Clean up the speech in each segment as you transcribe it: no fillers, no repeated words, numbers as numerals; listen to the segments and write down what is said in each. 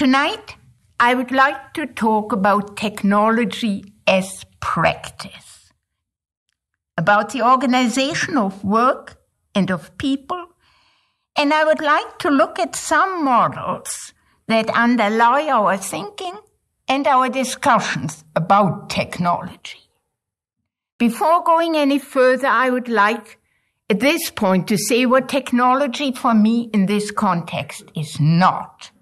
Tonight, I would like to talk about technology as practice, about the organization of work and of people, and I would like to look at some models that underlie our thinking and our discussions about technology. Before going any further, I would like at this point to say what technology for me in this context is not.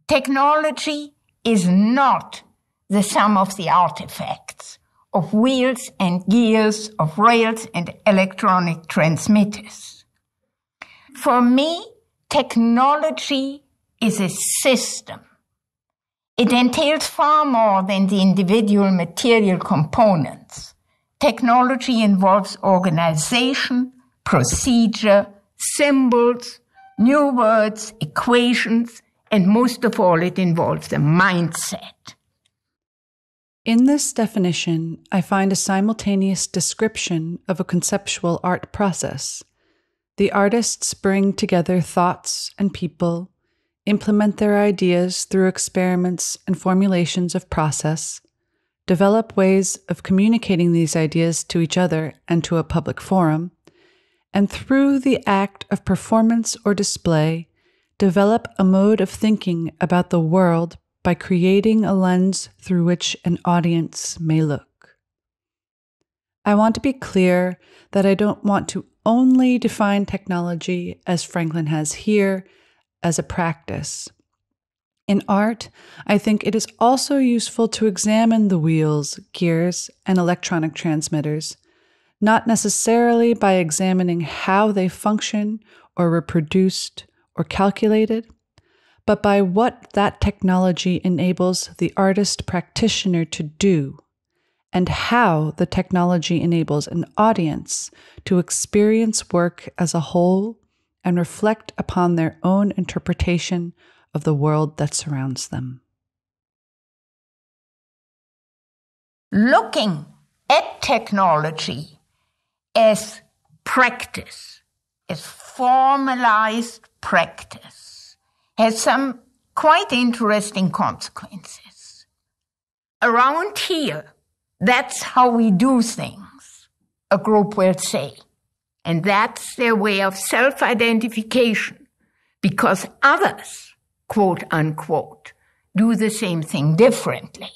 Technology is not the sum of the artifacts of wheels and gears, of rails and electronic transmitters. For me, technology is a system. It entails far more than the individual material components. Technology involves organization, procedure, symbols, new words, equations, and most of all, it involves a mindset. In this definition, I find a simultaneous description of a conceptual art process. The artists bring together thoughts and people, implement their ideas through experiments and formulations of process, develop ways of communicating these ideas to each other and to a public forum, and through the act of performance or display, develop a mode of thinking about the world by creating a lens through which an audience may look. I want to be clear that I don't want to only define technology, as Franklin has here, as a practice. In art, I think it is also useful to examine the wheels, gears, and electronic transmitters, not necessarily by examining how they function or were produced or calculated, but by what that technology enables the artist practitioner to do, and how the technology enables an audience to experience work as a whole and reflect upon their own interpretation of the world that surrounds them. Looking at technology as practice, as formalized practice, has some quite interesting consequences. Around here, that's how we do things, a group will say. And that's their way of self-identification, because others, quote unquote, do the same thing differently.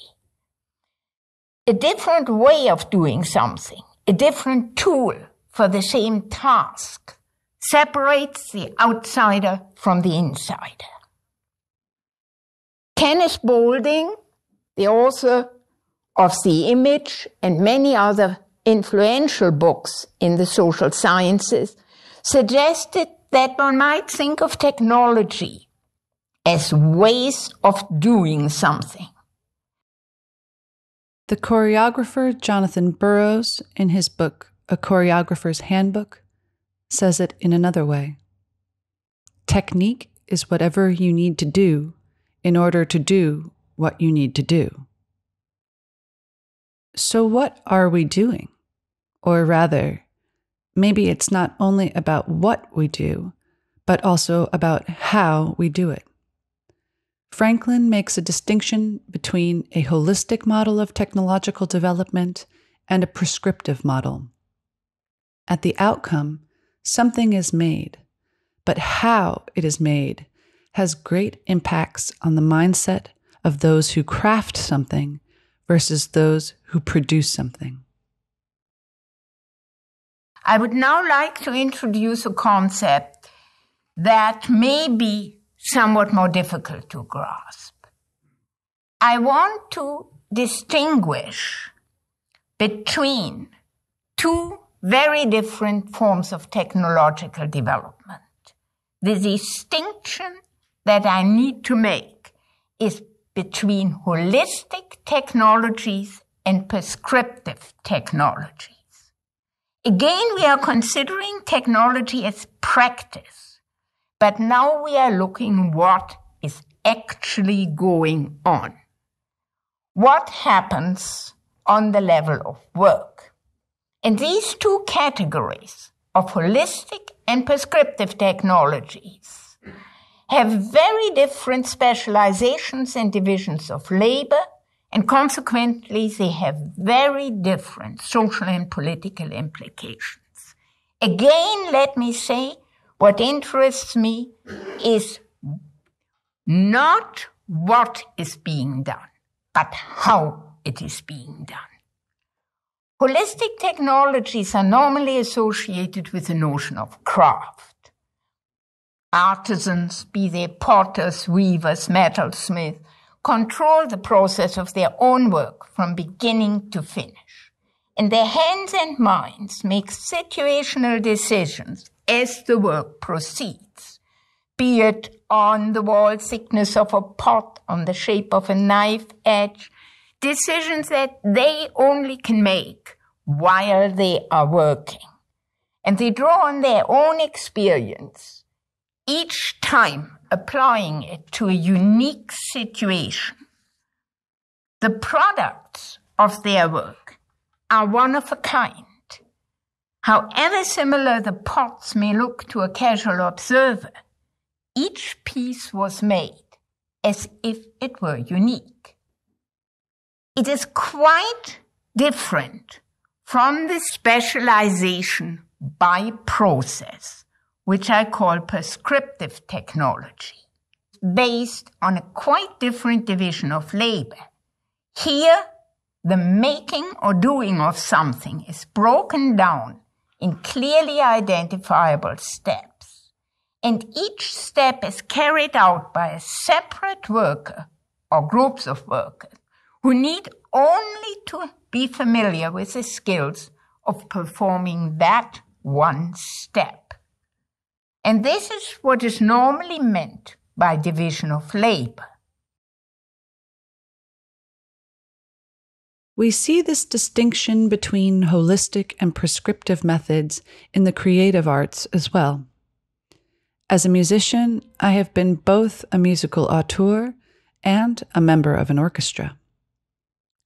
A different way of doing something, a different tool for the same task, separates the outsider from the insider. Kenneth Boulding, the author of The Image and many other influential books in the social sciences, suggested that one might think of technology as ways of doing something. The choreographer Jonathan Burrows, in his book A Choreographer's Handbook, says it in another way. Technique is whatever you need to do in order to do what you need to do. So what are we doing? Or rather, maybe it's not only about what we do, but also about how we do it. Franklin makes a distinction between a holistic model of technological development and a prescriptive model. At the outcome, something is made, but how it is made has great impacts on the mindset of those who craft something versus those who produce something. I would now like to introduce a concept that may be somewhat more difficult to grasp. I want to distinguish between two very different forms of technological development. The distinction that I need to make is between holistic technologies and prescriptive technologies. Again, we are considering technology as practice, but now we are looking what is actually going on. What happens on the level of work? And these two categories of holistic and prescriptive technologies have very different specializations and divisions of labor, and consequently they have very different social and political implications. Again, let me say, what interests me is not what is being done, but how it is being done. Holistic technologies are normally associated with the notion of craft. Artisans, be they potters, weavers, metalsmiths, control the process of their own work from beginning to finish. And their hands and minds make situational decisions as the work proceeds, be it on the wall thickness of a pot, on the shape of a knife edge, decisions that they only can make while they are working. And they draw on their own experience, each time applying it to a unique situation. The products of their work are one of a kind. However similar the pots may look to a casual observer, each piece was made as if it were unique. It is quite different from the specialization by process, which I call prescriptive technology, based on a quite different division of labor. Here, the making or doing of something is broken down in clearly identifiable steps, and each step is carried out by a separate worker or groups of workers who need only to be familiar with the skills of performing that one step. And this is what is normally meant by division of labor. We see this distinction between holistic and prescriptive methods in the creative arts as well. As a musician, I have been both a musical auteur and a member of an orchestra.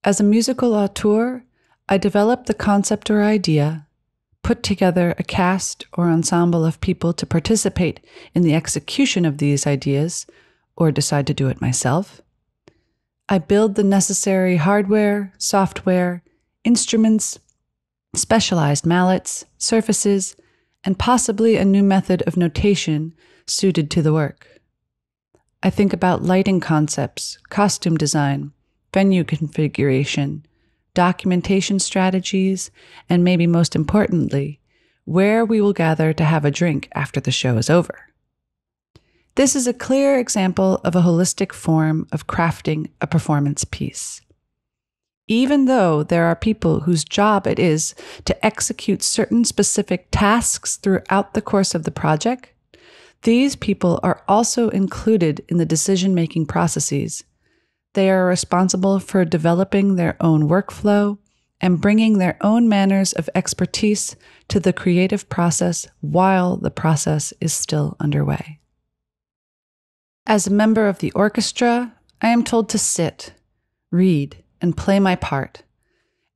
As a musical auteur, I develop the concept or idea, put together a cast or ensemble of people to participate in the execution of these ideas, or decide to do it myself. I build the necessary hardware, software, instruments, specialized mallets, surfaces, and possibly a new method of notation suited to the work. I think about lighting concepts, costume design, venue configuration, documentation strategies, and maybe most importantly, where we will gather to have a drink after the show is over. This is a clear example of a holistic form of crafting a performance piece. Even though there are people whose job it is to execute certain specific tasks throughout the course of the project, these people are also included in the decision-making processes. They are responsible for developing their own workflow and bringing their own manners of expertise to the creative process while the process is still underway. As a member of the orchestra, I am told to sit, read, and play my part,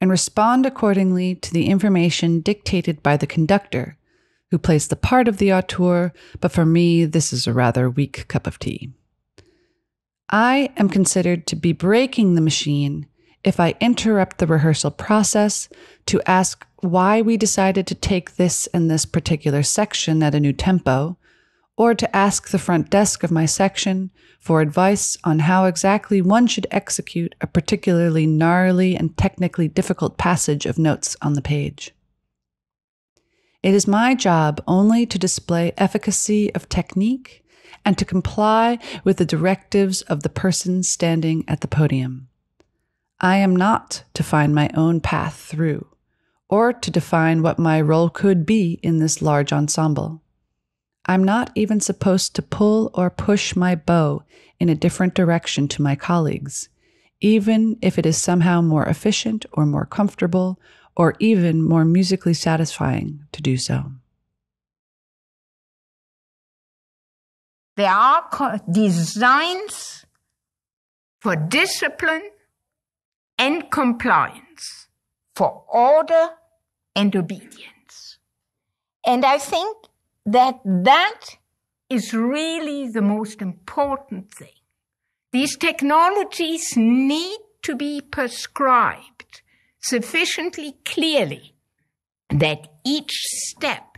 and respond accordingly to the information dictated by the conductor, who plays the part of the auteur, but for me, this is a rather weak cup of tea. I am considered to be breaking the machine if I interrupt the rehearsal process to ask why we decided to take this and this particular section at a new tempo, or to ask the front desk of my section for advice on how exactly one should execute a particularly gnarly and technically difficult passage of notes on the page. It is my job only to display efficacy of technique and to comply with the directives of the person standing at the podium. I am not to find my own path through, or to define what my role could be in this large ensemble. I'm not even supposed to pull or push my bow in a different direction to my colleagues, even if it is somehow more efficient or more comfortable or even more musically satisfying to do so. There are designs for discipline and compliance, for order and obedience. And I think that is really the most important thing. These technologies need to be prescribed sufficiently clearly that each step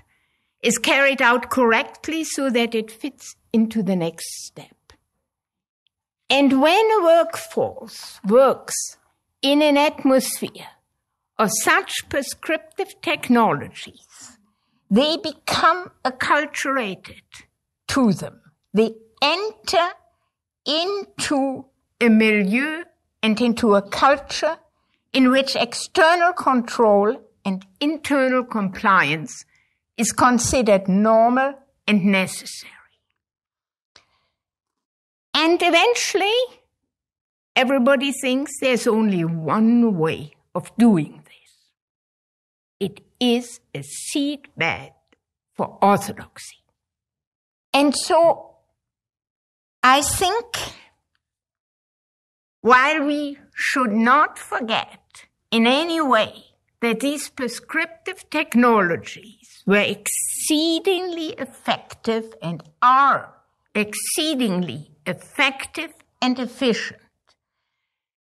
is carried out correctly so that it fits into the next step. And when a workforce works in an atmosphere of such prescriptive technologies, they become acculturated to them. They enter into a milieu and into a culture in which external control and internal compliance is considered normal and necessary. And eventually, everybody thinks there's only one way of doing this. It is a seedbed for orthodoxy. And so, I think, while we should not forget in any way that these prescriptive technologies were exceedingly effective and are exceedingly effective and efficient,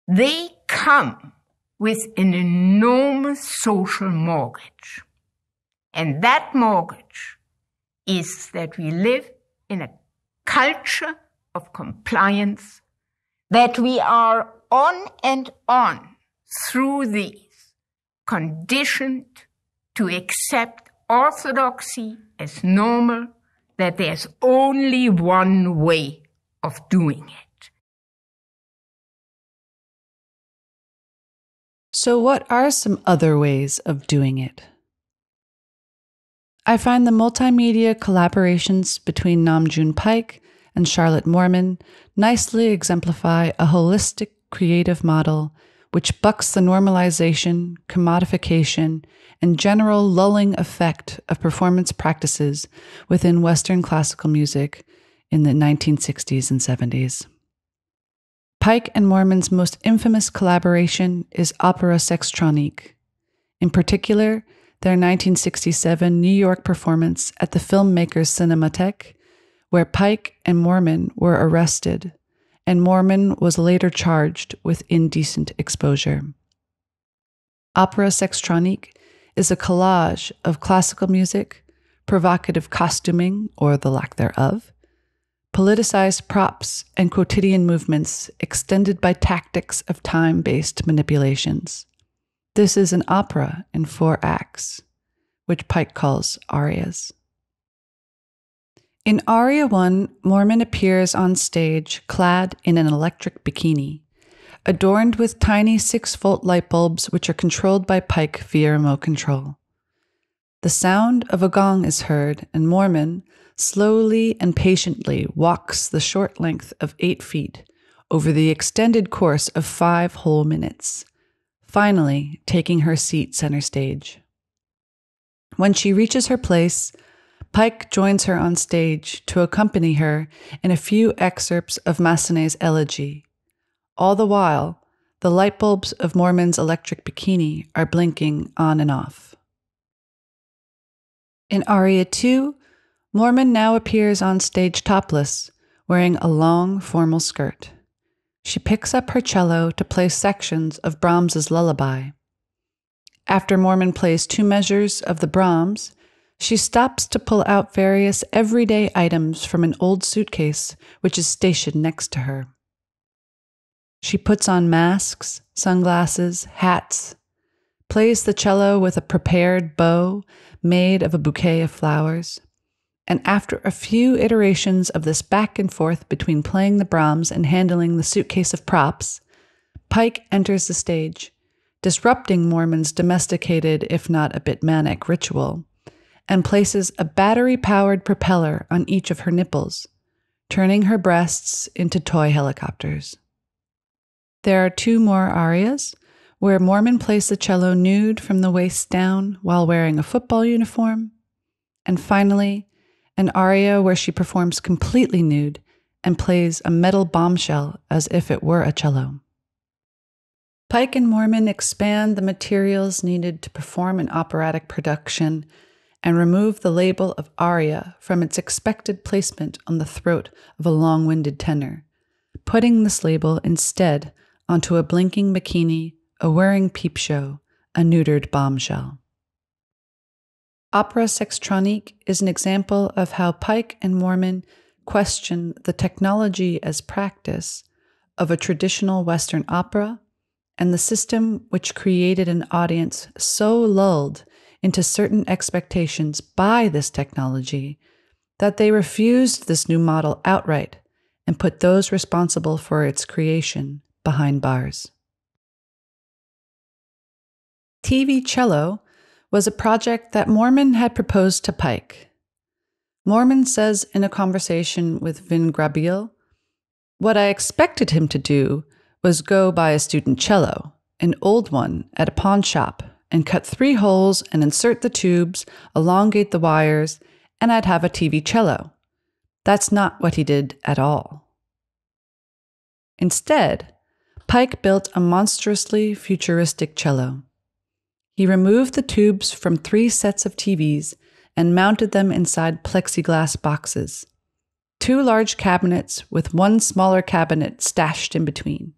they come with an enormous social mortgage. And that mortgage is that we live in a culture of compliance, that we are on and on through these conditioned to accept orthodoxy as normal, that there's only one way of doing it. So what are some other ways of doing it? I find the multimedia collaborations between Namjoon Paik and Charlotte Moorman nicely exemplify a holistic creative model which bucks the normalization, commodification, and general lulling effect of performance practices within Western classical music in the 1960s and 70s. Paik and Moorman's most infamous collaboration is Opera Sextronique. In particular, their 1967 New York performance at the Filmmakers Cinematheque, where Paik and Moorman were arrested, and Moorman was later charged with indecent exposure. Opera Sextronique is a collage of classical music, provocative costuming, or the lack thereof, politicized props, and quotidian movements extended by tactics of time-based manipulations. This is an opera in 4 acts, which Paik calls arias. In Aria 1, Moorman appears on stage clad in an electric bikini, adorned with tiny 6-volt light bulbs which are controlled by Paik via remote control. The sound of a gong is heard, and Moorman slowly and patiently walks the short length of 8 feet over the extended course of 5 whole minutes, finally taking her seat center stage. When she reaches her place, Paik joins her on stage to accompany her in a few excerpts of Massenet's elegy. All the while, the light bulbs of Moorman's electric bikini are blinking on and off. In Aria 2, Moorman now appears on stage topless, wearing a long, formal skirt. She picks up her cello to play sections of Brahms's Lullaby. After Moorman plays 2 measures of the Brahms, she stops to pull out various everyday items from an old suitcase which is stationed next to her. She puts on masks, sunglasses, hats, plays the cello with a prepared bow made of a bouquet of flowers, and after a few iterations of this back and forth between playing the Brahms and handling the suitcase of props, Paik enters the stage, disrupting Moorman's domesticated, if not a bit manic, ritual, and places a battery-powered propeller on each of her nipples, turning her breasts into toy helicopters. There are 2 more arias, where Moorman plays the cello nude from the waist down while wearing a football uniform, and finally, an aria where she performs completely nude and plays a metal bombshell as if it were a cello. Paik and Moorman expand the materials needed to perform an operatic production and remove the label of aria from its expected placement on the throat of a long-winded tenor, putting this label instead onto a blinking bikini, a whirring peep show, a neutered bombshell. Opera sextronique is an example of how Pike and Moorman question the technology as practice of a traditional Western opera and the system which created an audience so lulled into certain expectations by this technology that they refused this new model outright and put those responsible for its creation behind bars. TV Cello was a project that Moorman had proposed to Pike. Moorman says in a conversation with Vin Grabiel, "What I expected him to do was go buy a student cello, an old one, at a pawn shop, and cut 3 holes and insert the tubes, elongate the wires, and I'd have a TV cello. That's not what he did at all." Instead, Pike built a monstrously futuristic cello. He removed the tubes from 3 sets of TVs and mounted them inside plexiglass boxes, 2 large cabinets with 1 smaller cabinet stashed in between.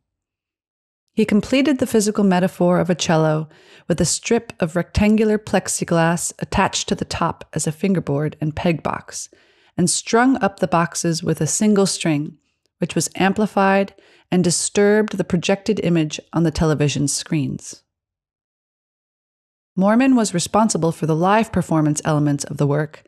He completed the physical metaphor of a cello with a strip of rectangular plexiglass attached to the top as a fingerboard and peg box, and strung up the boxes with a single string, which was amplified and disturbed the projected image on the television screens. Moorman was responsible for the live performance elements of the work,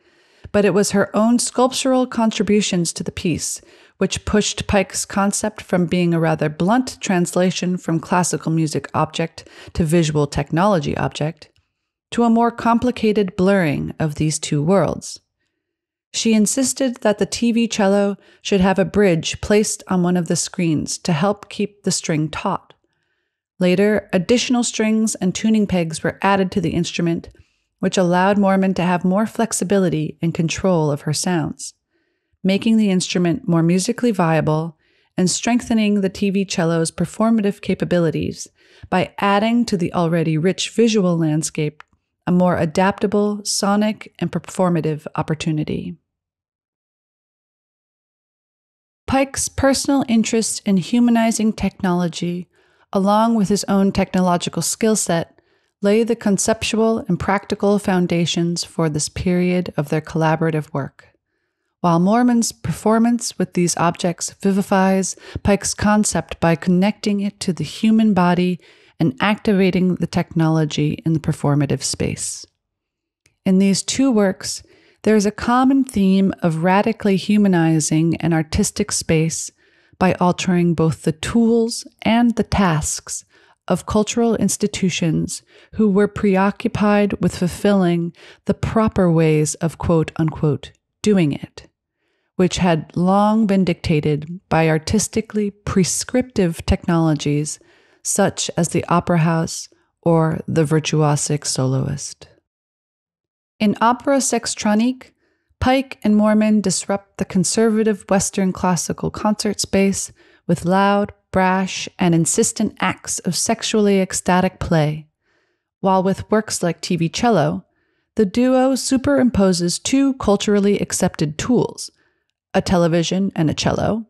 but it was her own sculptural contributions to the piece which pushed Pike's concept from being a rather blunt translation from classical music object to visual technology object, to a more complicated blurring of these 2 worlds. She insisted that the TV cello should have a bridge placed on one of the screens to help keep the string taut. Later, additional strings and tuning pegs were added to the instrument, which allowed Moorman to have more flexibility and control of her sounds, making the instrument more musically viable and strengthening the TV cello's performative capabilities by adding to the already rich visual landscape a more adaptable sonic and performative opportunity. Pike's personal interest in humanizing technology, along with his own technological skill set, lay the conceptual and practical foundations for this period of their collaborative work, while Moorman's performance with these objects vivifies Pike's concept by connecting it to the human body and activating the technology in the performative space. In these 2 works, there is a common theme of radically humanizing an artistic space by altering both the tools and the tasks of cultural institutions who were preoccupied with fulfilling the proper ways of quote-unquote doing it, which had long been dictated by artistically prescriptive technologies such as the opera house or the virtuosic soloist. In opera sextronique, Pike and Moorman disrupt the conservative Western classical concert space with loud, brash, and insistent acts of sexually ecstatic play, while with works like TV Cello, the duo superimposes 2 culturally accepted tools, a television and a cello,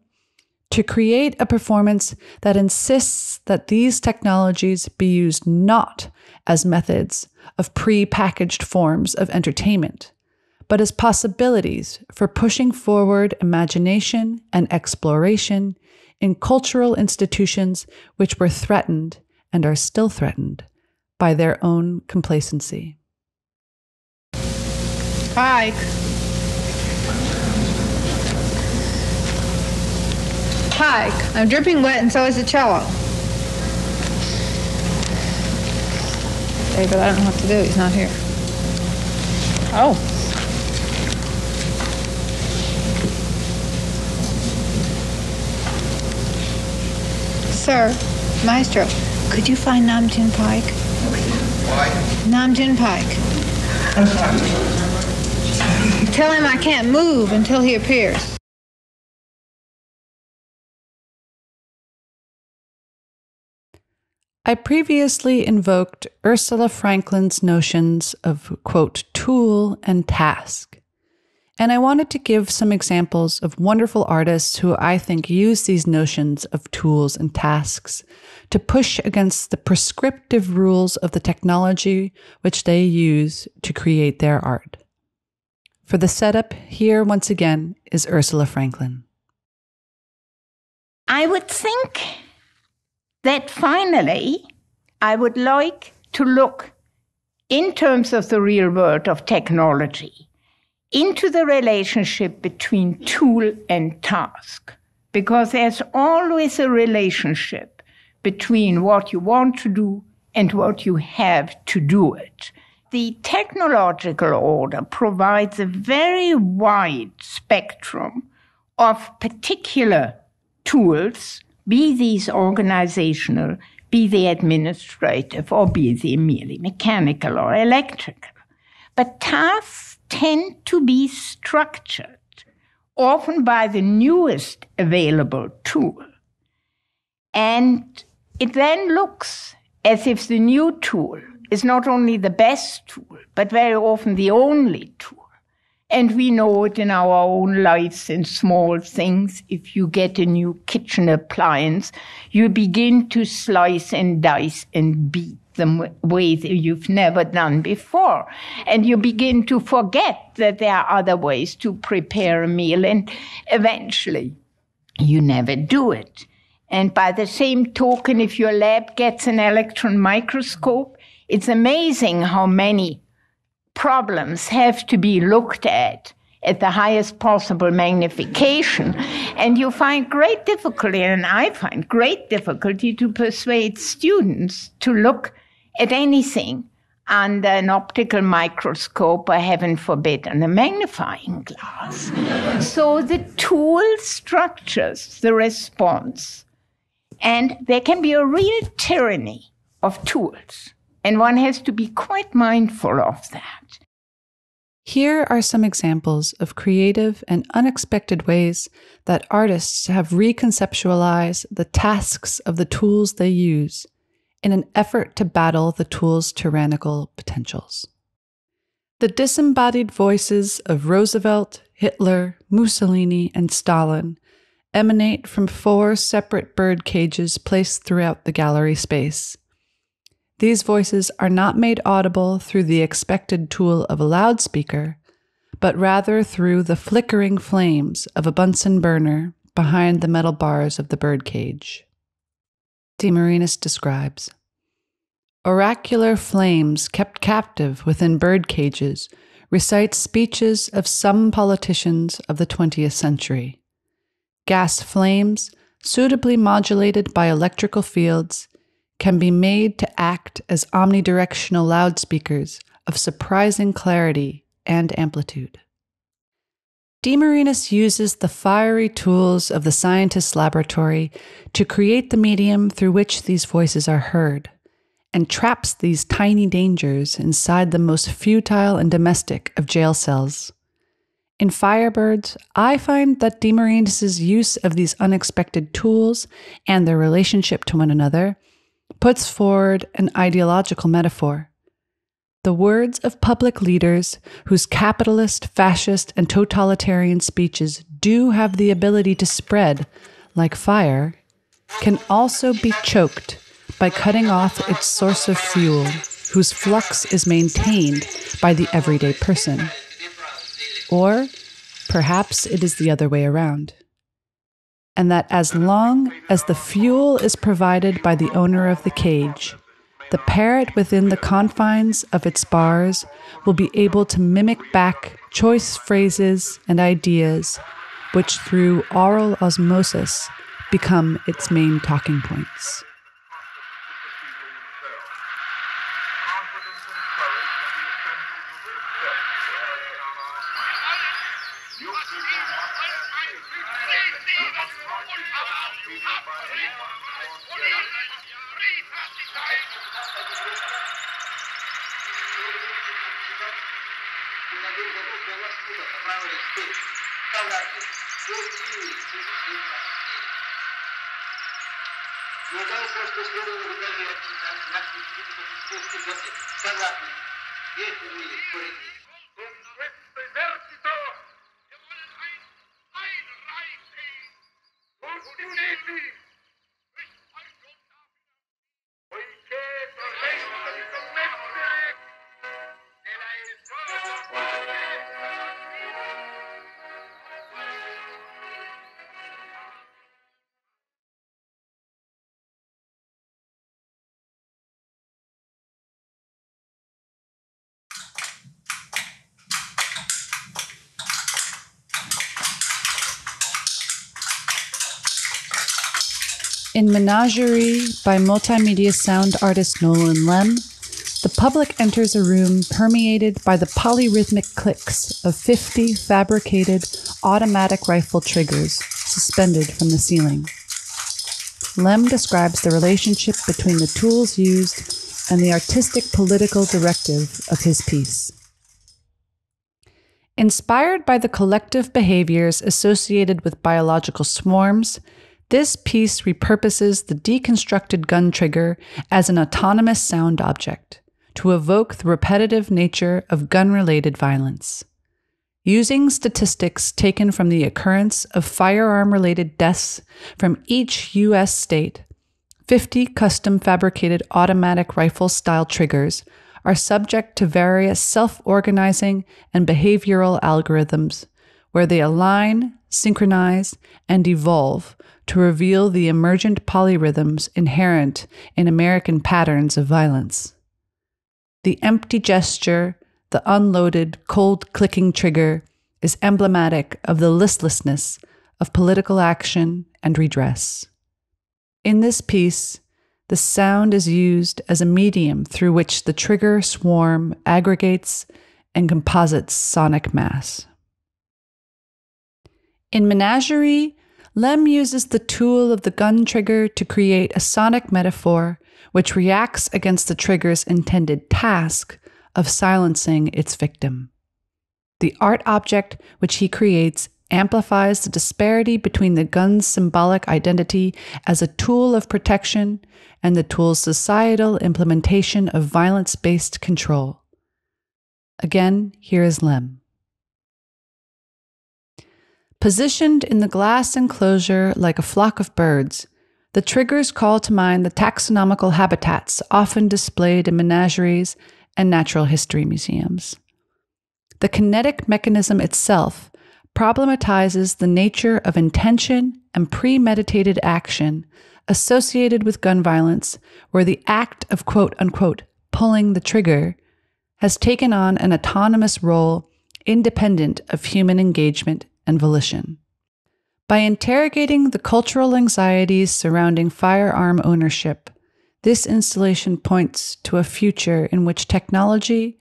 to create a performance that insists that these technologies be used not as methods of pre-packaged forms of entertainment, but as possibilities for pushing forward imagination and exploration in cultural institutions which were threatened and are still threatened by their own complacency. Pike. Pike, I'm dripping wet and so is the cello. David, I don't know what to do. He's not here. Oh. Sir, Maestro, could you find Namjoon Pike? Why? Namjoon Pike. Tell him I can't move until he appears. I previously invoked Ursula Franklin's notions of, quote, tool and task. And I wanted to give some examples of wonderful artists who I think use these notions of tools and tasks to push against the prescriptive rules of the technology which they use to create their art. For the setup, here once again is Ursula Franklin. I would think that finally I would like to look in terms of the real world of technology into the relationship between tool and task, because there's always a relationship between what you want to do and what you have to do it. The technological order provides a very wide spectrum of particular tools, be these organizational, be they administrative, or be they merely mechanical or electrical. But tasks tend to be structured, often by the newest available tool. And it then looks as if the new tool is not only the best tool, but very often the only tool. And we know it in our own lives in small things. If you get a new kitchen appliance, you begin to slice and dice and beat them ways you've never done before. And you begin to forget that there are other ways to prepare a meal, and eventually you never do it. And by the same token, if your lab gets an electron microscope, it's amazing how many problems have to be looked at the highest possible magnification. And you find great difficulty, and I find great difficulty to persuade students to look at anything under an optical microscope, or heaven forbid, on a magnifying glass. So the tool structures the response, and there can be a real tyranny of tools. And one has to be quite mindful of that. Here are some examples of creative and unexpected ways that artists have reconceptualized the tasks of the tools they use in an effort to battle the tool's tyrannical potentials. The disembodied voices of Roosevelt, Hitler, Mussolini, and Stalin emanate from 4 separate bird cages placed throughout the gallery space. These voices are not made audible through the expected tool of a loudspeaker, but rather through the flickering flames of a Bunsen burner behind the metal bars of the birdcage. De Marinis describes, oracular flames kept captive within birdcages recite speeches of some politicians of the 20th century. Gas flames, suitably modulated by electrical fields, can be made to act as omnidirectional loudspeakers of surprising clarity and amplitude. De Marinis uses the fiery tools of the scientist's laboratory to create the medium through which these voices are heard, and traps these tiny dangers inside the most futile and domestic of jail cells. In Firebirds, I find that De Marinis' use of these unexpected tools and their relationship to one another puts forward an ideological metaphor. The words of public leaders whose capitalist, fascist, and totalitarian speeches do have the ability to spread, like fire, can also be choked by cutting off its source of fuel, whose flux is maintained by the everyday person. Or perhaps it is the other way around. And that as long as the fuel is provided by the owner of the cage, the parrot within the confines of its bars will be able to mimic back choice phrases and ideas, which through oral osmosis become its main talking points. In Menagerie by multimedia sound artist Nolan Lem, the public enters a room permeated by the polyrhythmic clicks of 50 fabricated automatic rifle triggers suspended from the ceiling. Lem describes the relationship between the tools used and the artistic political directive of his piece. Inspired by the collective behaviors associated with biological swarms, this piece repurposes the deconstructed gun trigger as an autonomous sound object to evoke the repetitive nature of gun-related violence. Using statistics taken from the occurrence of firearm-related deaths from each U.S. state, 50 custom-fabricated automatic rifle-style triggers are subject to various self-organizing and behavioral algorithms where they align, synchronize, and evolve to reveal the emergent polyrhythms inherent in American patterns of violence. The empty gesture, the unloaded, cold-clicking trigger is emblematic of the listlessness of political action and redress. In this piece, the sound is used as a medium through which the trigger swarm aggregates and composites sonic mass. In Menagerie, Lem uses the tool of the gun trigger to create a sonic metaphor which reacts against the trigger's intended task of silencing its victim. The art object which he creates amplifies the disparity between the gun's symbolic identity as a tool of protection and the tool's societal implementation of violence-based control. Again, here is Lem. Positioned in the glass enclosure like a flock of birds, the triggers call to mind the taxonomical habitats often displayed in menageries and natural history museums. The kinetic mechanism itself problematizes the nature of intention and premeditated action associated with gun violence, where the act of quote-unquote pulling the trigger has taken on an autonomous role independent of human engagement and volition. By interrogating the cultural anxieties surrounding firearm ownership, this installation points to a future in which technology,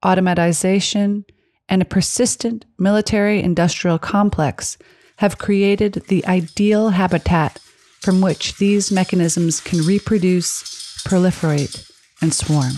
automatization, and a persistent military-industrial complex have created the ideal habitat from which these mechanisms can reproduce, proliferate, and swarm.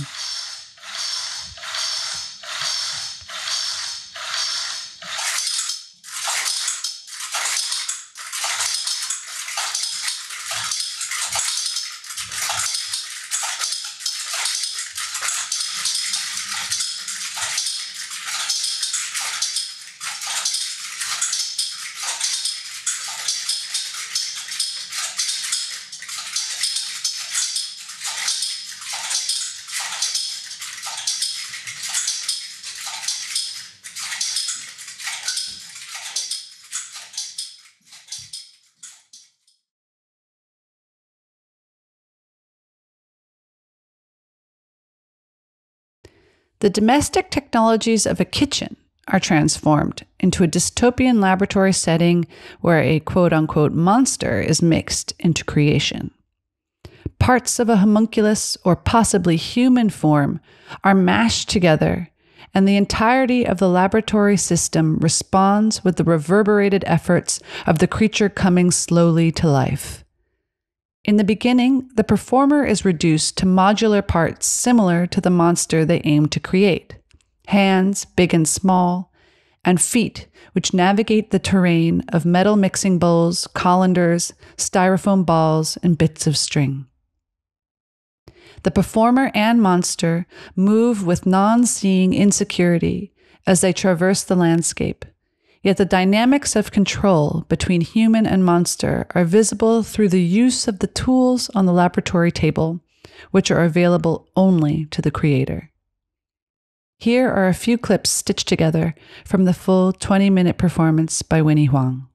The domestic technologies of a kitchen are transformed into a dystopian laboratory setting where a quote-unquote monster is mixed into creation. Parts of a homunculus or possibly human form are mashed together, and the entirety of the laboratory system responds with the reverberated efforts of the creature coming slowly to life. In the beginning, the performer is reduced to modular parts similar to the monster they aim to create: hands, big and small, and feet, which navigate the terrain of metal mixing bowls, colanders, styrofoam balls, and bits of string. The performer and monster move with non-seeing insecurity as they traverse the landscape, yet the dynamics of control between human and monster are visible through the use of the tools on the laboratory table, which are available only to the creator. Here are a few clips stitched together from the full 20-minute performance by Winnie Huang.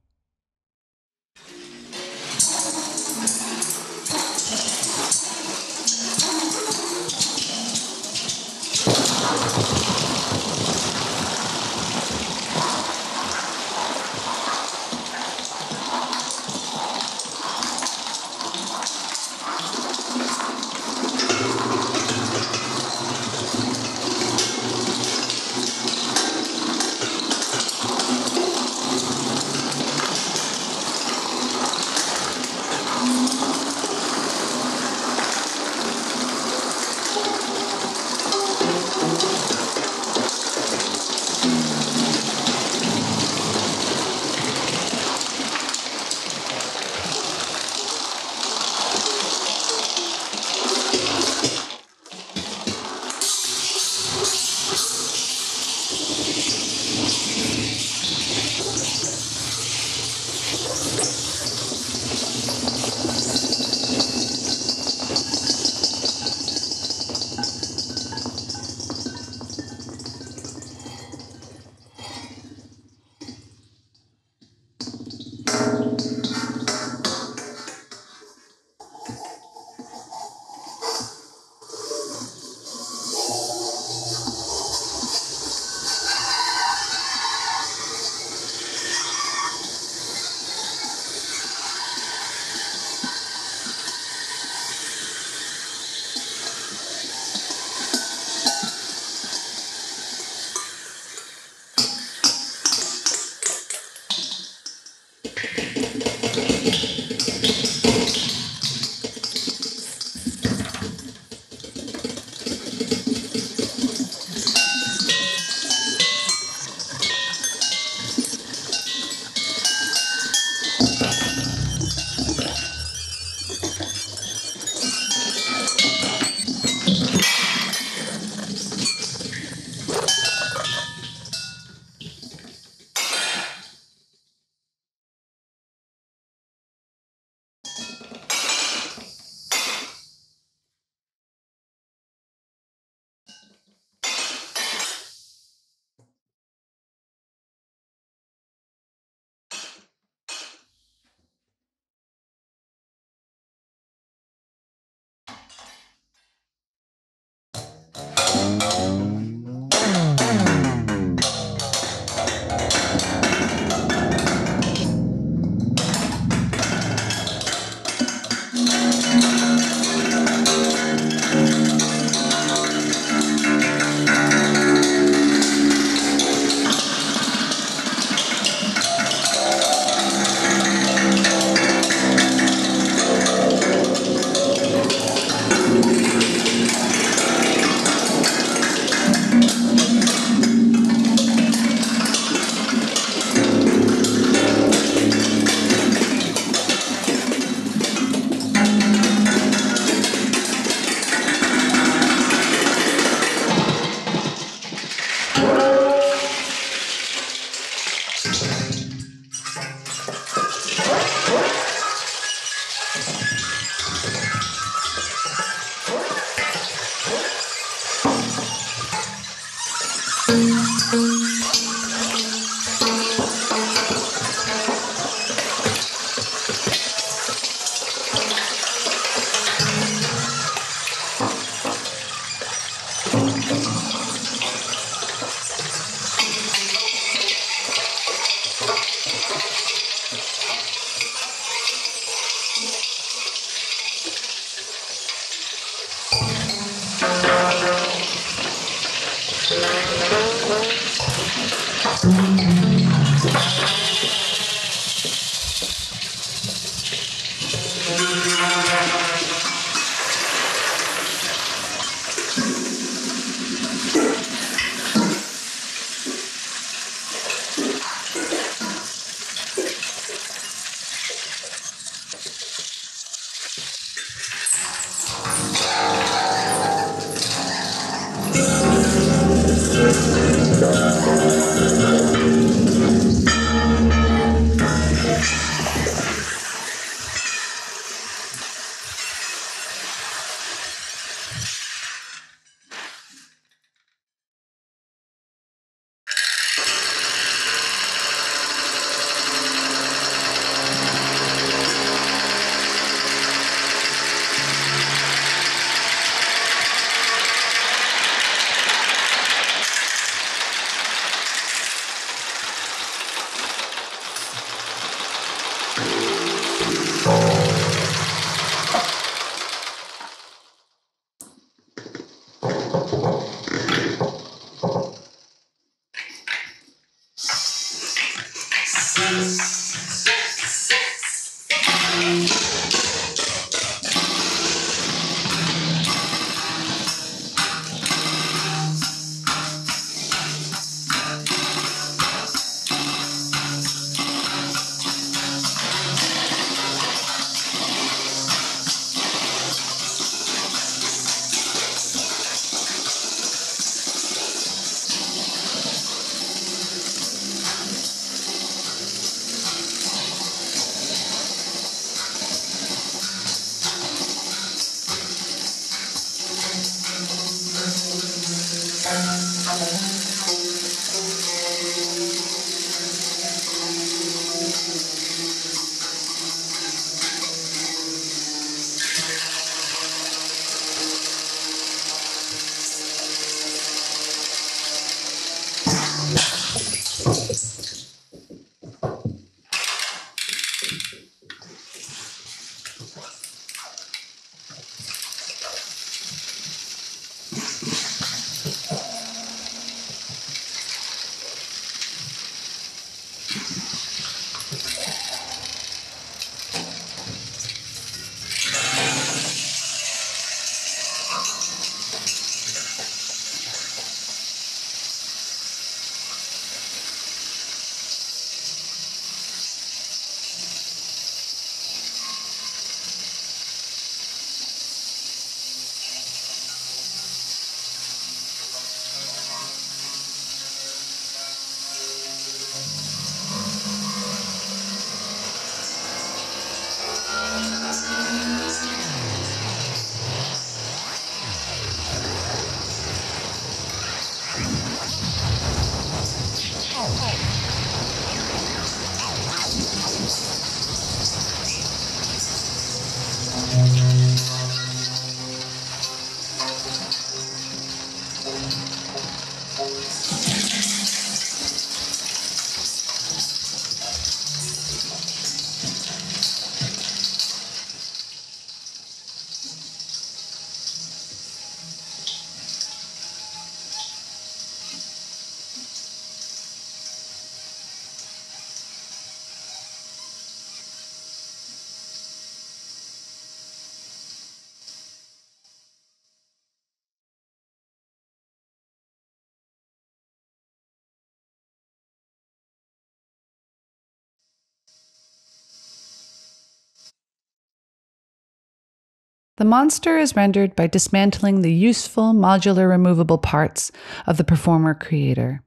The monster is rendered by dismantling the useful, modular, removable parts of the performer-creator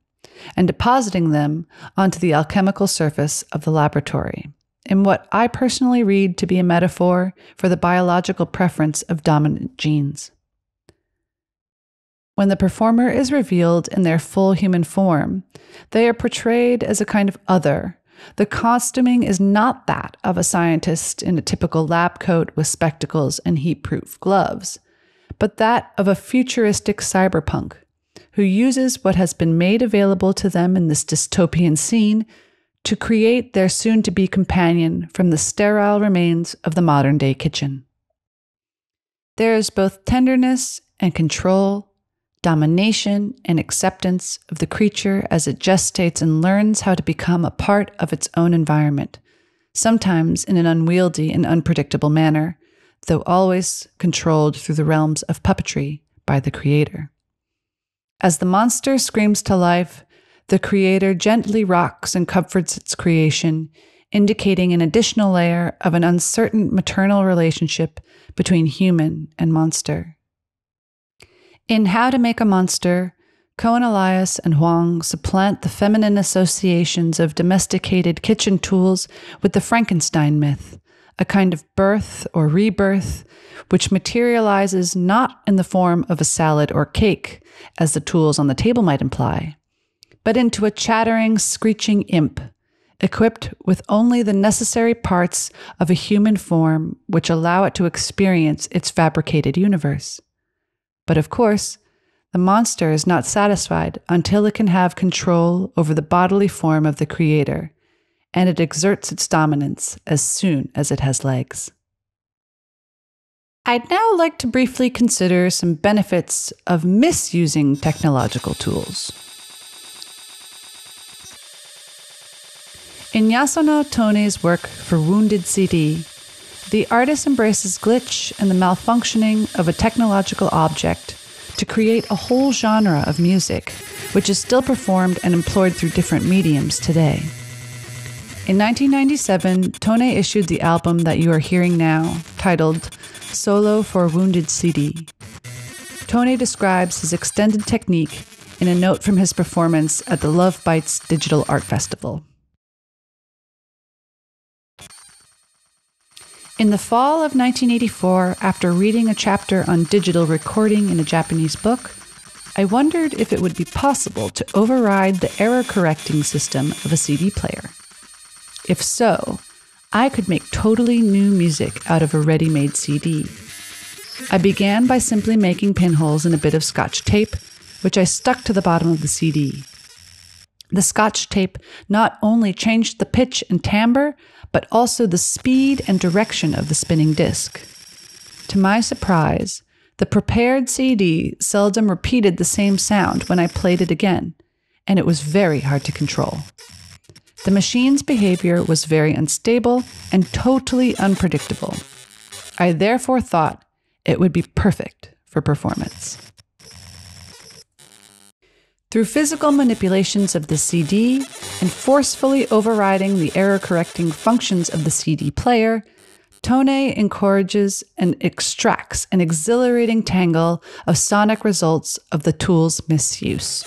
and depositing them onto the alchemical surface of the laboratory, in what I personally read to be a metaphor for the biological preference of dominant genes. When the performer is revealed in their full human form, they are portrayed as a kind of other. The costuming is not that of a scientist in a typical lab coat with spectacles and heat-proof gloves, but that of a futuristic cyberpunk who uses what has been made available to them in this dystopian scene to create their soon-to-be companion from the sterile remains of the modern-day kitchen. There is both tenderness and control, domination and acceptance of the creature as it gestates and learns how to become a part of its own environment, sometimes in an unwieldy and unpredictable manner, though always controlled through the realms of puppetry by the creator. As the monster screams to life, the creator gently rocks and comforts its creation, indicating an additional layer of an uncertain maternal relationship between human and monster. In How to Make a Monster, Cohen Elias and Huang supplant the feminine associations of domesticated kitchen tools with the Frankenstein myth, a kind of birth or rebirth, which materializes not in the form of a salad or cake, as the tools on the table might imply, but into a chattering, screeching imp, equipped with only the necessary parts of a human form which allow it to experience its fabricated universe. But of course, the monster is not satisfied until it can have control over the bodily form of the creator, and it exerts its dominance as soon as it has legs. I'd now like to briefly consider some benefits of misusing technological tools. In Yasuno Tone's work for Wounded CD, the artist embraces glitch and the malfunctioning of a technological object to create a whole genre of music, which is still performed and employed through different mediums today. In 1997, Tone issued the album that you are hearing now, titled Solo for Wounded CD. Tone describes his extended technique in a note from his performance at the Love Bites Digital Art Festival. In the fall of 1984, after reading a chapter on digital recording in a Japanese book, I wondered if it would be possible to override the error-correcting system of a CD player. If so, I could make totally new music out of a ready-made CD. I began by simply making pinholes in a bit of Scotch tape, which I stuck to the bottom of the CD. The Scotch tape not only changed the pitch and timbre, but also the speed and direction of the spinning disc. To my surprise, the prepared CD seldom repeated the same sound when I played it again, and it was very hard to control. The machine's behavior was very unstable and totally unpredictable. I therefore thought it would be perfect for performance. Through physical manipulations of the CD and forcefully overriding the error-correcting functions of the CD player, Tone encourages and extracts an exhilarating tangle of sonic results of the tool's misuse.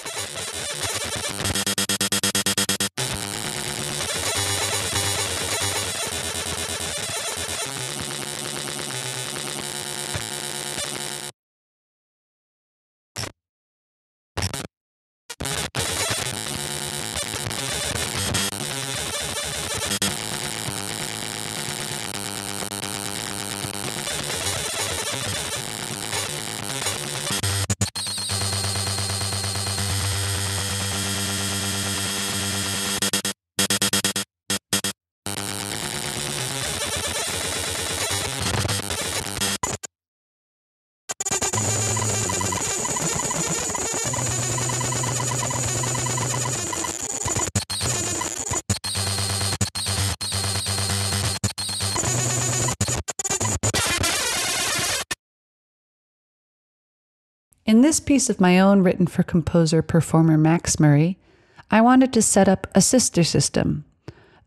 In this piece of my own written for composer-performer Max Murray, I wanted to set up a sister system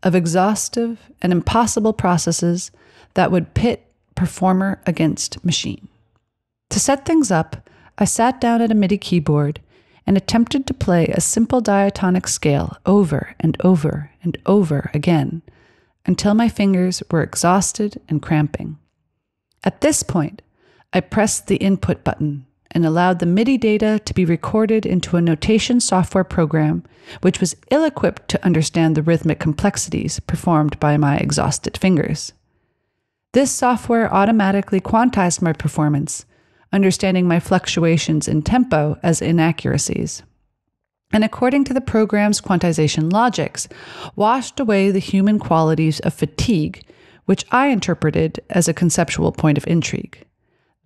of exhaustive and impossible processes that would pit performer against machine. To set things up, I sat down at a MIDI keyboard and attempted to play a simple diatonic scale over and over and over again until my fingers were exhausted and cramping. At this point, I pressed the input button and allowed the MIDI data to be recorded into a notation software program which was ill-equipped to understand the rhythmic complexities performed by my exhausted fingers. This software automatically quantized my performance, understanding my fluctuations in tempo as inaccuracies, and according to the program's quantization logics, washed away the human qualities of fatigue, which I interpreted as a conceptual point of intrigue,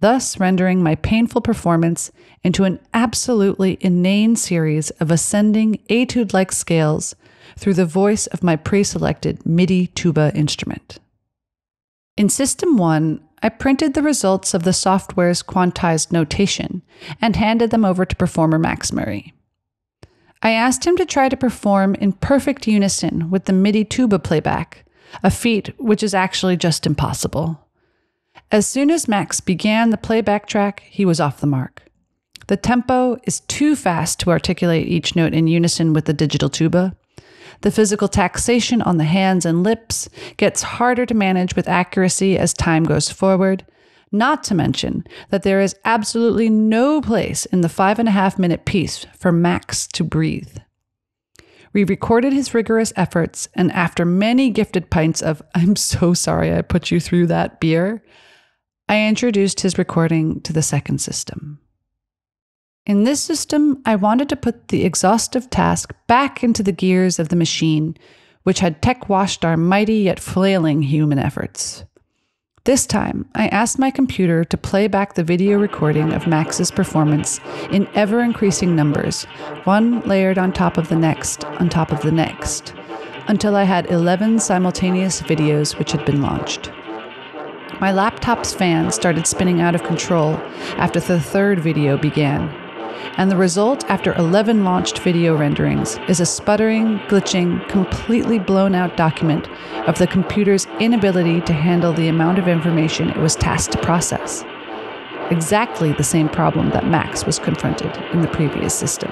thus rendering my painful performance into an absolutely inane series of ascending etude-like scales through the voice of my pre-selected MIDI tuba instrument. In System 1, I printed the results of the software's quantized notation and handed them over to performer Max Murray. I asked him to try to perform in perfect unison with the MIDI tuba playback, a feat which is actually just impossible. As soon as Max began the playback track, he was off the mark. The tempo is too fast to articulate each note in unison with the digital tuba. The physical taxation on the hands and lips gets harder to manage with accuracy as time goes forward, not to mention that there is absolutely no place in the 5.5-minute piece for Max to breathe. We recorded his rigorous efforts, and after many gifted pints of "I'm so sorry I put you through that" beer, I introduced his recording to the second system. In this system, I wanted to put the exhaustive task back into the gears of the machine, which had tech-washed our mighty yet flailing human efforts. This time, I asked my computer to play back the video recording of Max's performance in ever-increasing numbers, one layered on top of the next, until I had 11 simultaneous videos which had been launched. My laptop's fan started spinning out of control after the third video began, and the result after 11 launched video renderings is a sputtering, glitching, completely blown out document of the computer's inability to handle the amount of information it was tasked to process. Exactly the same problem that Max was confronted in the previous system.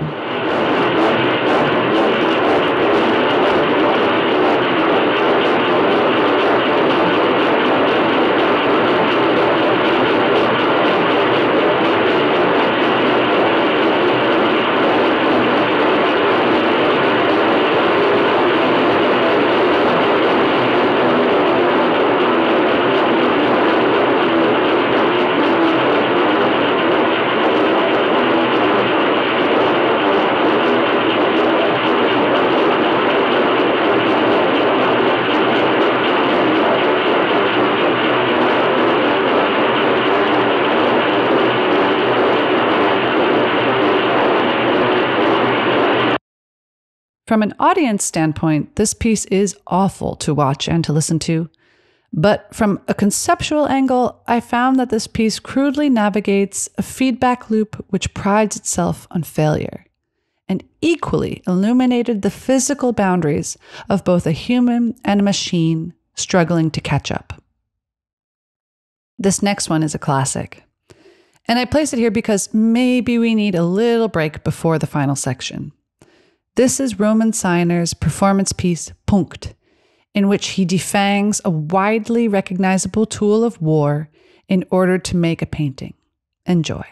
From an audience standpoint, this piece is awful to watch and to listen to. But from a conceptual angle, I found that this piece crudely navigates a feedback loop which prides itself on failure, and equally illuminated the physical boundaries of both a human and a machine struggling to catch up. This next one is a classic. And I place it here because maybe we need a little break before the final section. This is Roman Seiner's performance piece, Punkt, in which he defangs a widely recognizable tool of war in order to make a painting. Enjoy.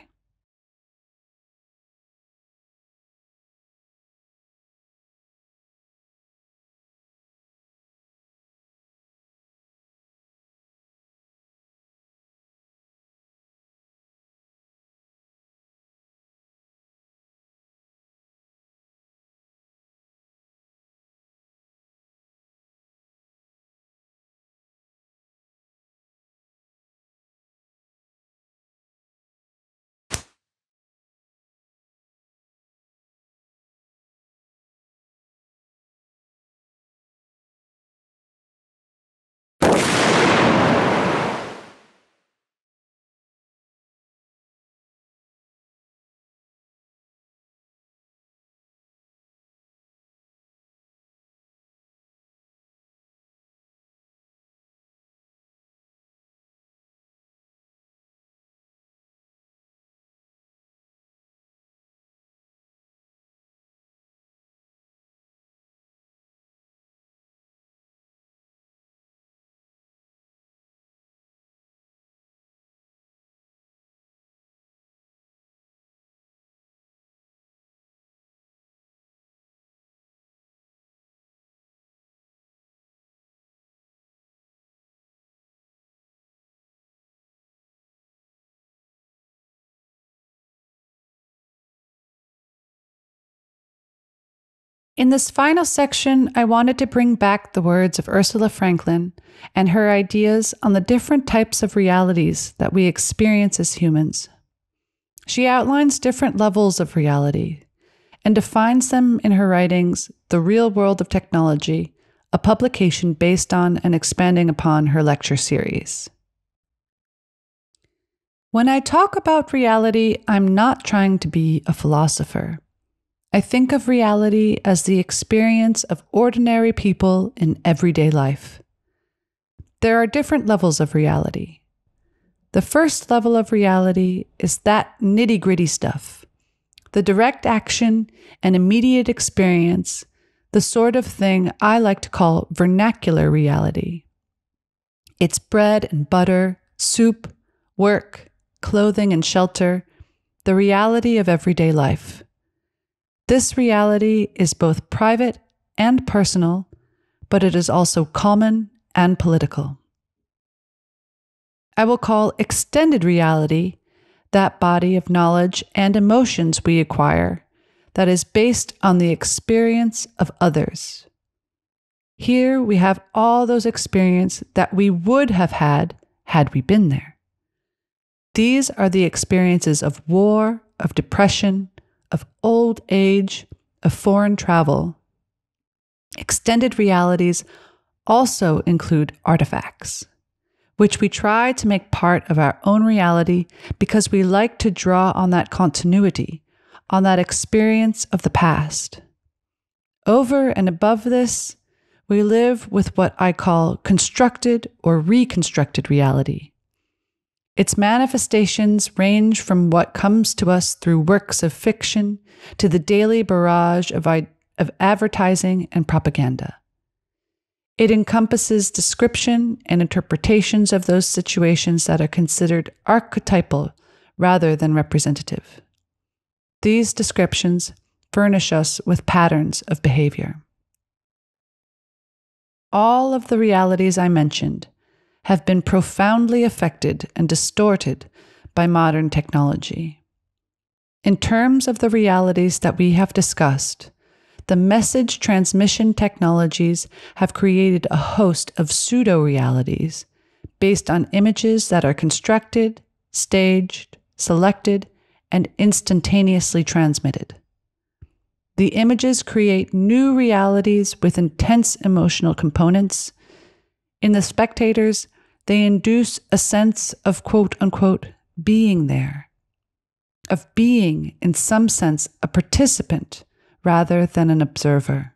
In this final section, I wanted to bring back the words of Ursula Franklin and her ideas on the different types of realities that we experience as humans. She outlines different levels of reality and defines them in her writings, The Real World of Technology, a publication based on and expanding upon her lecture series. When I talk about reality, I'm not trying to be a philosopher. I think of reality as the experience of ordinary people in everyday life. There are different levels of reality. The first level of reality is that nitty-gritty stuff, the direct action and immediate experience, the sort of thing I like to call vernacular reality. It's bread and butter, soup, work, clothing and shelter, the reality of everyday life. This reality is both private and personal, but it is also common and political. I will call extended reality that body of knowledge and emotions we acquire that is based on the experience of others. Here we have all those experiences that we would have had we been there. These are the experiences of war, of depression, of old age, of foreign travel. Extended realities also include artifacts, which we try to make part of our own reality because we like to draw on that continuity, on that experience of the past. Over and above this, we live with what I call constructed or reconstructed reality. Its manifestations range from what comes to us through works of fiction to the daily barrage of advertising and propaganda. It encompasses description and interpretations of those situations that are considered archetypal rather than representative. These descriptions furnish us with patterns of behavior. All of the realities I mentioned have been profoundly affected and distorted by modern technology. In terms of the realities that we have discussed, the message transmission technologies have created a host of pseudo-realities based on images that are constructed, staged, selected, and instantaneously transmitted. The images create new realities with intense emotional components. In the spectators, they induce a sense of quote-unquote being there, of being, in some sense, a participant rather than an observer.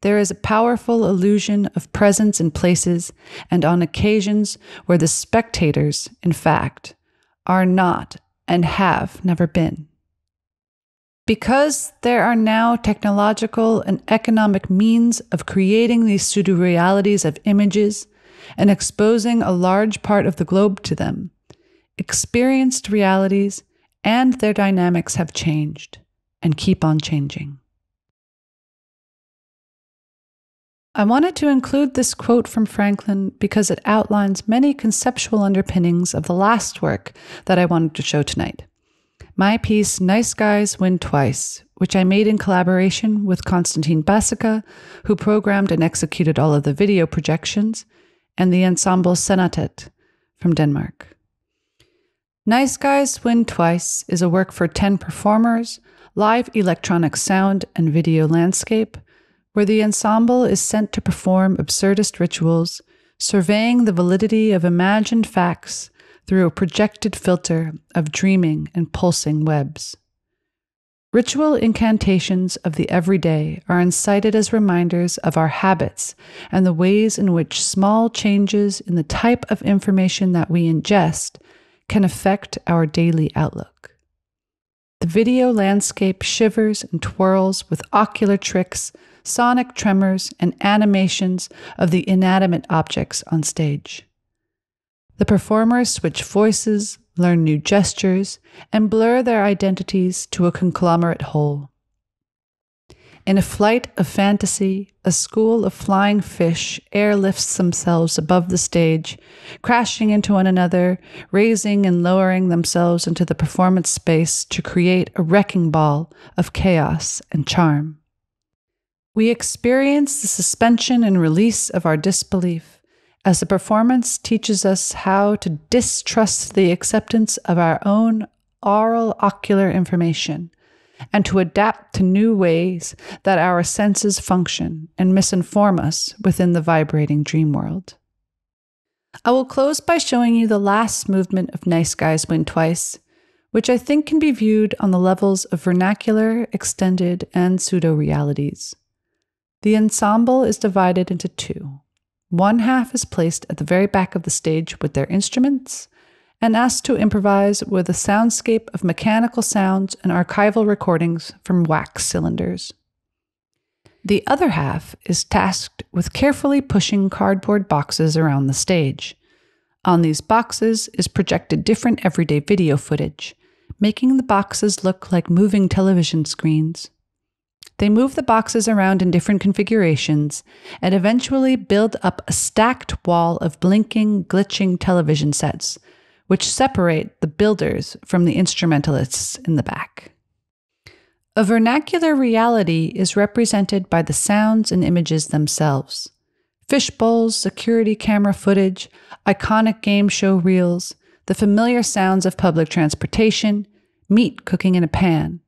There is a powerful illusion of presence in places and on occasions where the spectators, in fact, are not and have never been. Because there are now technological and economic means of creating these pseudo-realities of images and exposing a large part of the globe to them, experienced realities and their dynamics have changed and keep on changing. I wanted to include this quote from Franklin because it outlines many conceptual underpinnings of the last work that I wanted to show tonight. My piece, Nice Guys Win Twice, which I made in collaboration with Konstantin Basika, who programmed and executed all of the video projections, and the ensemble Senatet from Denmark. Nice Guys Win Twice is a work for 10 performers, live electronic sound and video landscape, where the ensemble is sent to perform absurdist rituals, surveying the validity of imagined facts through a projected filter of dreaming and pulsing webs. Ritual incantations of the everyday are incited as reminders of our habits and the ways in which small changes in the type of information that we ingest can affect our daily outlook. The video landscape shivers and twirls with ocular tricks, sonic tremors, and animations of the inanimate objects on stage. The performers switch voices, learn new gestures, and blur their identities to a conglomerate whole. In a flight of fantasy, a school of flying fish airlifts themselves above the stage, crashing into one another, raising and lowering themselves into the performance space to create a wrecking ball of chaos and charm. We experience the suspension and release of our disbelief as the performance teaches us how to distrust the acceptance of our own oral ocular information and to adapt to new ways that our senses function and misinform us within the vibrating dream world. I will close by showing you the last movement of Nice Guys Win Twice, which I think can be viewed on the levels of vernacular, extended, and pseudo-realities. The ensemble is divided into two. One half is placed at the very back of the stage with their instruments and asked to improvise with a soundscape of mechanical sounds and archival recordings from wax cylinders. The other half is tasked with carefully pushing cardboard boxes around the stage. On these boxes is projected different everyday video footage, making the boxes look like moving television screens. They move the boxes around in different configurations and eventually build up a stacked wall of blinking, glitching television sets, which separate the builders from the instrumentalists in the back. A vernacular reality is represented by the sounds and images themselves. Fish bowls, security camera footage, iconic game show reels, the familiar sounds of public transportation, meat cooking in a pan,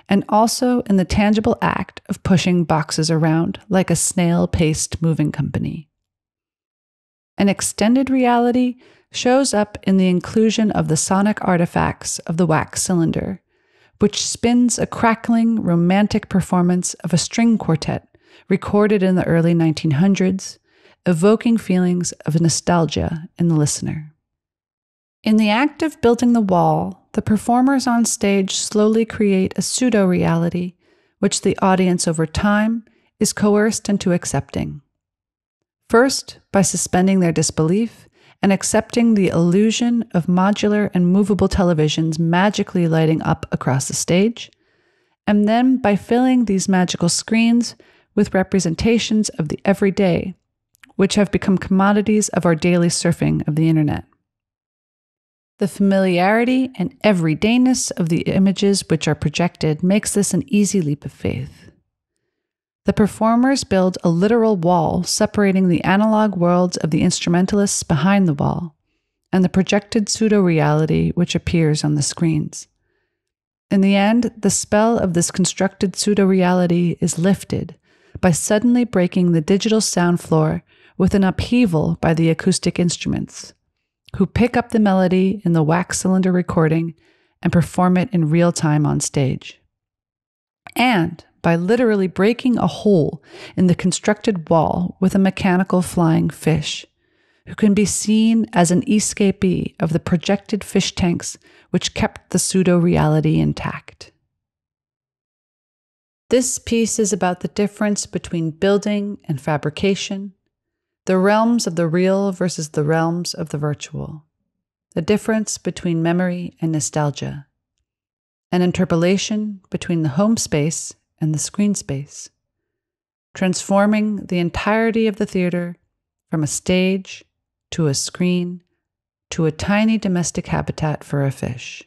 and also in the tangible act of pushing boxes around like a snail-paced moving company. An extended reality shows up in the inclusion of the sonic artifacts of the wax cylinder, which spins a crackling, romantic performance of a string quartet recorded in the early 1900s, evoking feelings of nostalgia in the listener. In the act of building the wall, the performers on stage slowly create a pseudo-reality, which the audience over time is coerced into accepting. First, by suspending their disbelief and accepting the illusion of modular and movable televisions magically lighting up across the stage, and then by filling these magical screens with representations of the everyday, which have become commodities of our daily surfing of the internet. The familiarity and everydayness of the images which are projected makes this an easy leap of faith. The performers build a literal wall separating the analog worlds of the instrumentalists behind the wall and the projected pseudo-reality which appears on the screens. In the end, the spell of this constructed pseudo-reality is lifted by suddenly breaking the digital sound floor with an upheaval by the acoustic instruments, who pick up the melody in the wax cylinder recording and perform it in real time on stage. And by literally breaking a hole in the constructed wall with a mechanical flying fish, who can be seen as an escapee of the projected fish tanks which kept the pseudo-reality intact. This piece is about the difference between building and fabrication, the realms of the real versus the realms of the virtual, the difference between memory and nostalgia, an interpolation between the home space and the screen space, transforming the entirety of the theater from a stage to a screen to a tiny domestic habitat for a fish.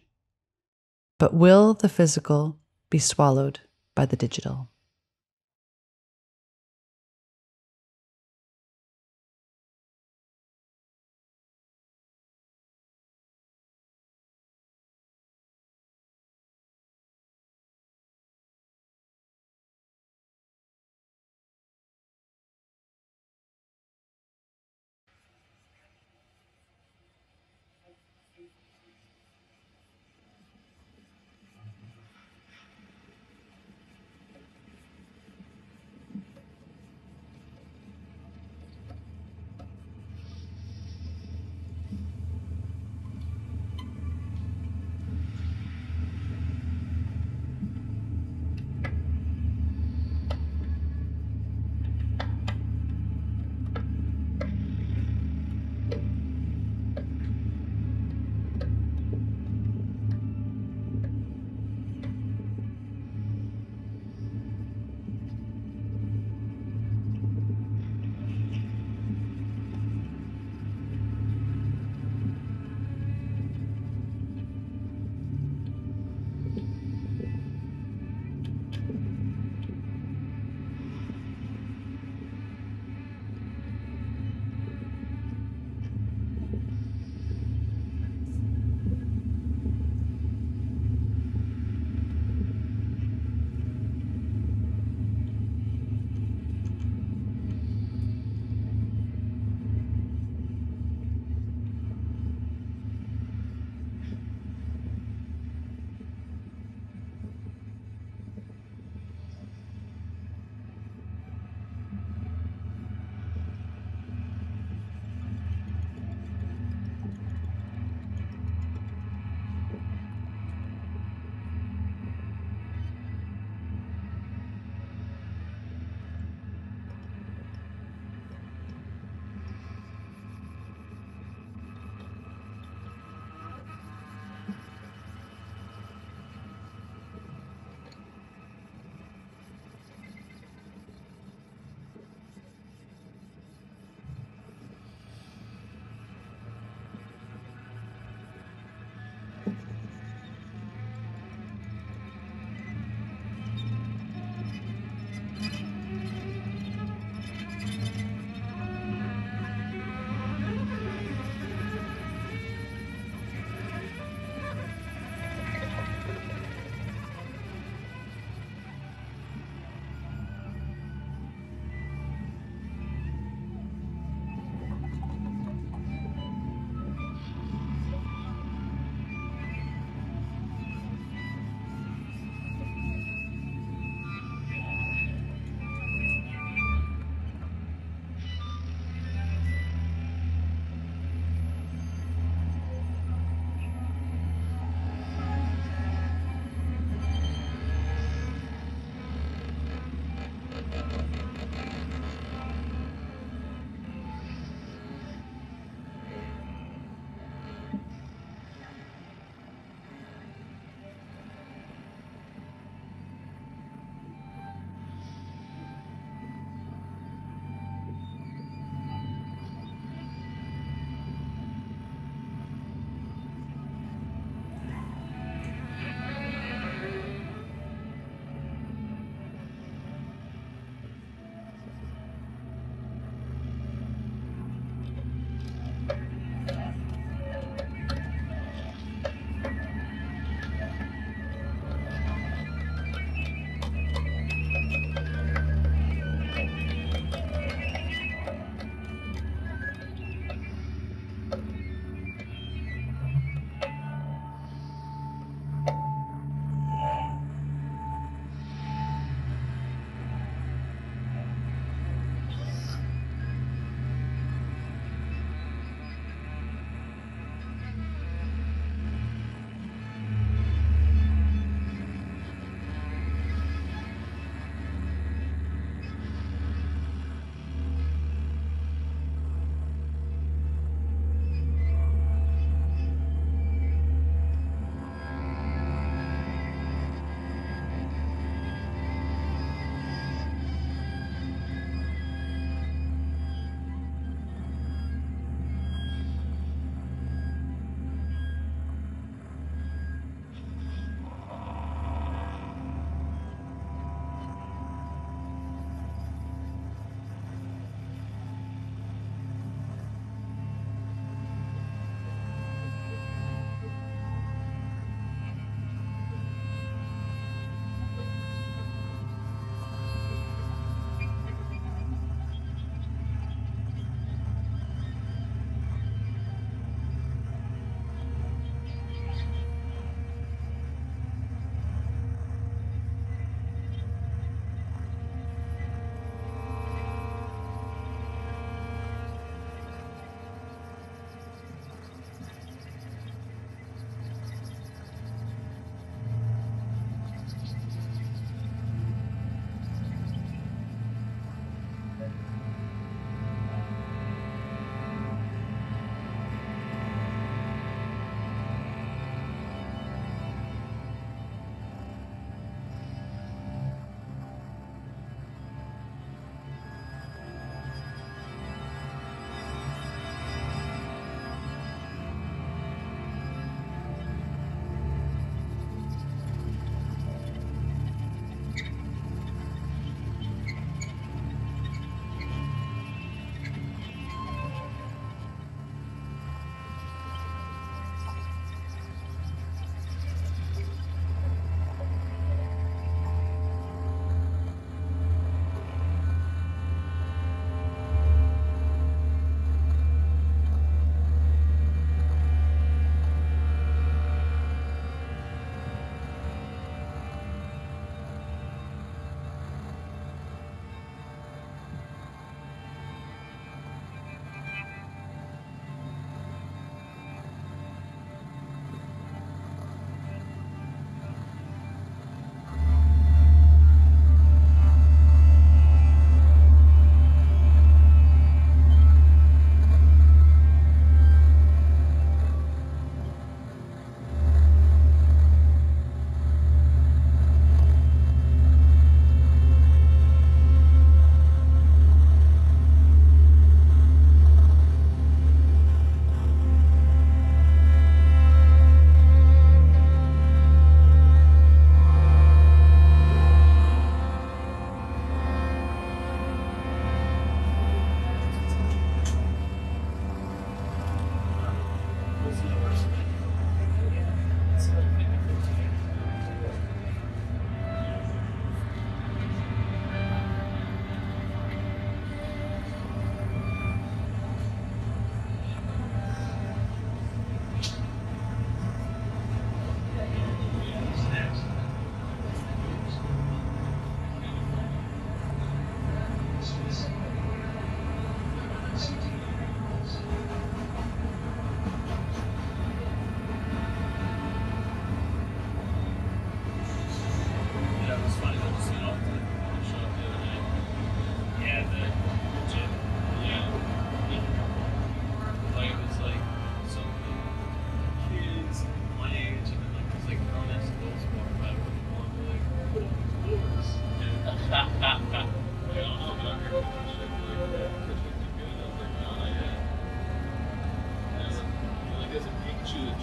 But will the physical be swallowed by the digital?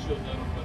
Ursula.